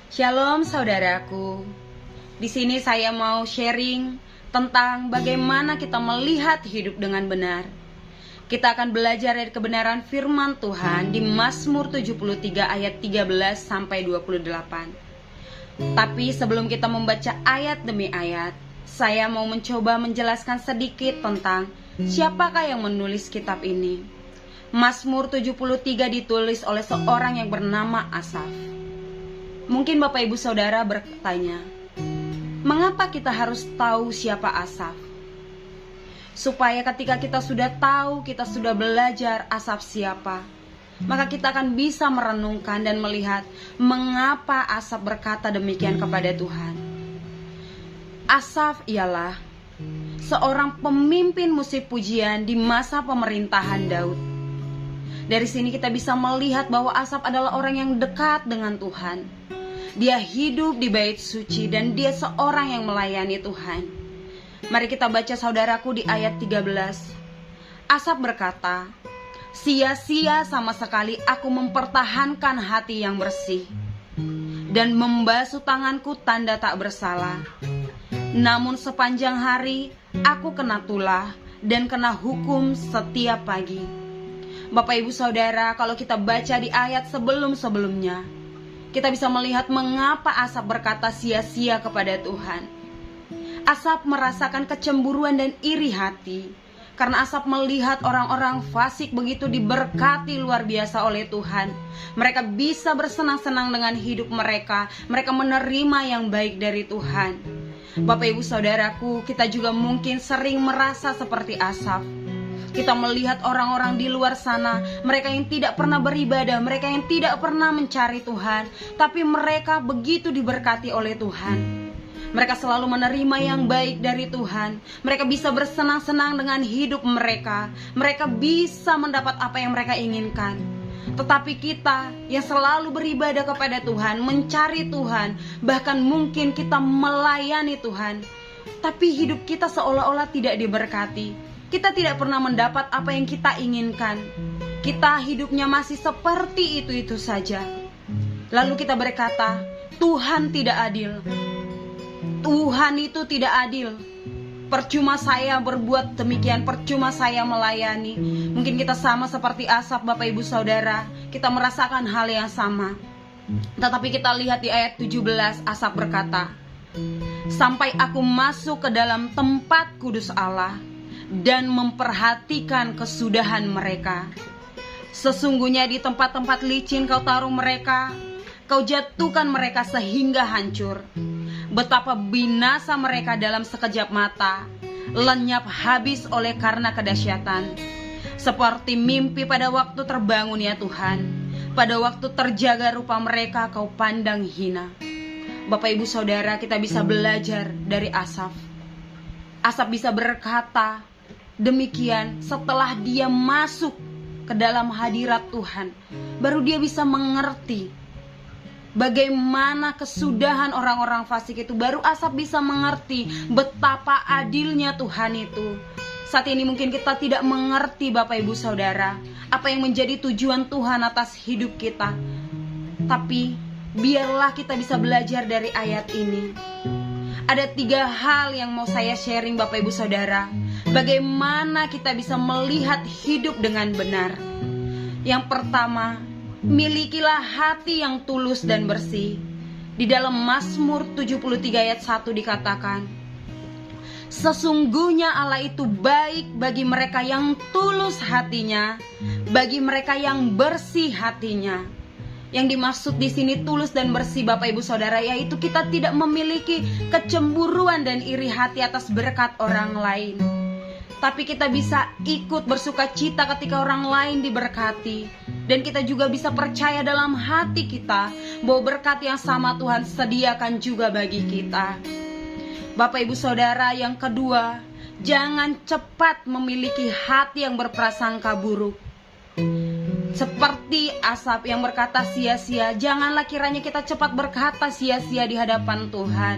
Shalom saudaraku. Di sini saya mau sharing tentang bagaimana kita melihat hidup dengan benar. Kita akan belajar dari kebenaran firman Tuhan di Mazmur 73 ayat 13 sampai 28. Tapi sebelum kita membaca ayat demi ayat, saya mau mencoba menjelaskan sedikit tentang siapakah yang menulis kitab ini. Mazmur 73 ditulis oleh seorang yang bernama Asaf. Mungkin Bapak Ibu Saudara bertanya, mengapa kita harus tahu siapa Asaf? Supaya ketika kita sudah tahu, kita sudah belajar Asaf siapa, maka kita akan bisa merenungkan dan melihat mengapa Asaf berkata demikian kepada Tuhan. Asaf ialah seorang pemimpin musik pujian di masa pemerintahan Daud. Dari sini kita bisa melihat bahwa Asaf adalah orang yang dekat dengan Tuhan. Dia hidup di bait suci dan dia seorang yang melayani Tuhan. Mari kita baca saudaraku di ayat 13. Asaf berkata, "Sia-sia sama sekali aku mempertahankan hati yang bersih dan membasuh tanganku tanda tak bersalah. Namun sepanjang hari aku kena tulah dan kena hukum setiap pagi." Bapak Ibu Saudara, kalau kita baca di ayat sebelum-sebelumnya, kita bisa melihat mengapa Asaf berkata sia-sia kepada Tuhan. Asaf merasakan kecemburuan dan iri hati karena Asaf melihat orang-orang fasik begitu diberkati luar biasa oleh Tuhan. Mereka bisa bersenang-senang dengan hidup mereka. Mereka menerima yang baik dari Tuhan. Bapak Ibu Saudaraku, kita juga mungkin sering merasa seperti Asaf. Kita melihat orang-orang di luar sana, mereka yang tidak pernah beribadah, mereka yang tidak pernah mencari Tuhan, tapi mereka begitu diberkati oleh Tuhan. Mereka selalu menerima yang baik dari Tuhan. Mereka bisa bersenang-senang dengan hidup mereka. Mereka bisa mendapat apa yang mereka inginkan. Tetapi kita yang selalu beribadah kepada Tuhan, mencari Tuhan, bahkan mungkin kita melayani Tuhan, tapi hidup kita seolah-olah tidak diberkati. Kita tidak pernah mendapat apa yang kita inginkan. Kita hidupnya masih seperti itu-itu saja. Lalu kita berkata, Tuhan tidak adil. Tuhan itu tidak adil. Percuma saya berbuat demikian, percuma saya melayani. Mungkin kita sama seperti Asaf, Bapak Ibu Saudara. Kita merasakan hal yang sama. Tetapi kita lihat di ayat 17, Asaf berkata, "Sampai aku masuk ke dalam tempat kudus Allah dan memperhatikan kesudahan mereka. Sesungguhnya di tempat-tempat licin kau taruh mereka, kau jatuhkan mereka sehingga hancur. Betapa binasa mereka dalam sekejap mata, lenyap habis oleh karena kedahsyatan. Seperti mimpi pada waktu terbangun ya Tuhan, pada waktu terjaga rupa mereka kau pandang hina." Bapak Ibu Saudara, kita bisa belajar dari Asaf. Asaf bisa berkata demikian setelah dia masuk ke dalam hadirat Tuhan. Baru dia bisa mengerti bagaimana kesudahan orang-orang fasik itu. Baru Asaf bisa mengerti betapa adilnya Tuhan itu. Saat ini mungkin kita tidak mengerti Bapak Ibu Saudara apa yang menjadi tujuan Tuhan atas hidup kita. Tapi biarlah kita bisa belajar dari ayat ini. Ada 3 hal yang mau saya sharing Bapak Ibu Saudara, bagaimana kita bisa melihat hidup dengan benar. Yang pertama, milikilah hati yang tulus dan bersih. Di dalam Mazmur 73 ayat 1 dikatakan, "Sesungguhnya Allah itu baik bagi mereka yang tulus hatinya, bagi mereka yang bersih hatinya." Yang dimaksud di sini tulus dan bersih Bapak Ibu Saudara, yaitu kita tidak memiliki kecemburuan dan iri hati atas berkat orang lain. Tapi kita bisa ikut bersuka cita ketika orang lain diberkati. Dan kita juga bisa percaya dalam hati kita bahwa berkat yang sama Tuhan sediakan juga bagi kita. Bapak Ibu Saudara, yang kedua, jangan cepat memiliki hati yang berprasangka buruk. Seperti Asaf yang berkata sia-sia, janganlah kiranya kita cepat berkata sia-sia di hadapan Tuhan.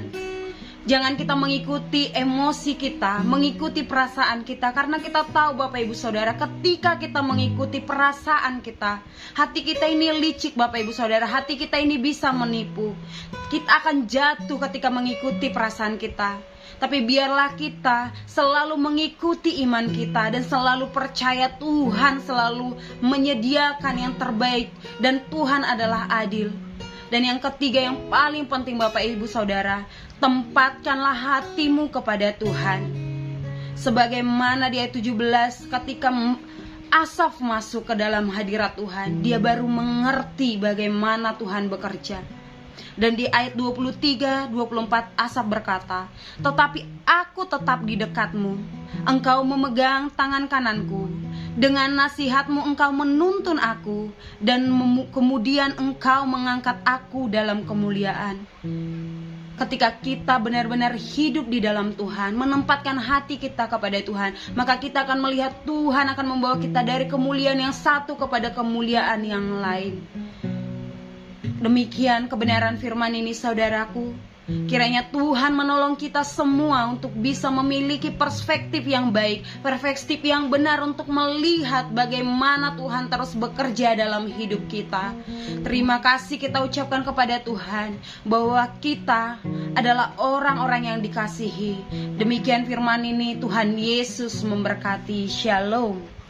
Jangan kita mengikuti emosi kita, mengikuti perasaan kita. Karena kita tahu Bapak Ibu Saudara, ketika kita mengikuti perasaan kita, hati kita ini licik Bapak Ibu Saudara. Hati kita ini bisa menipu. Kita akan jatuh ketika mengikuti perasaan kita. Tapi biarlah kita selalu mengikuti iman kita dan selalu percaya Tuhan selalu menyediakan yang terbaik dan Tuhan adalah adil. Dan yang ketiga yang paling penting Bapak Ibu Saudara, tempatkanlah hatimu kepada Tuhan. Sebagaimana di ayat 17 ketika Asaf masuk ke dalam hadirat Tuhan, dia baru mengerti bagaimana Tuhan bekerja. Dan di ayat 23-24 Asaf berkata, "Tetapi aku tetap di dekatmu, engkau memegang tangan kananku. Dengan nasihatmu engkau menuntun aku, dan kemudian engkau mengangkat aku dalam kemuliaan." Ketika kita benar-benar hidup di dalam Tuhan, menempatkan hati kita kepada Tuhan, maka kita akan melihat Tuhan akan membawa kita dari kemuliaan yang satu kepada kemuliaan yang lain. Demikian kebenaran firman ini saudaraku. Kiranya Tuhan menolong kita semua untuk bisa memiliki perspektif yang baik, perspektif yang benar untuk melihat bagaimana Tuhan terus bekerja dalam hidup kita. Terima kasih kita ucapkan kepada Tuhan bahwa kita adalah orang-orang yang dikasihi. Demikian firman ini, Tuhan Yesus memberkati. Shalom.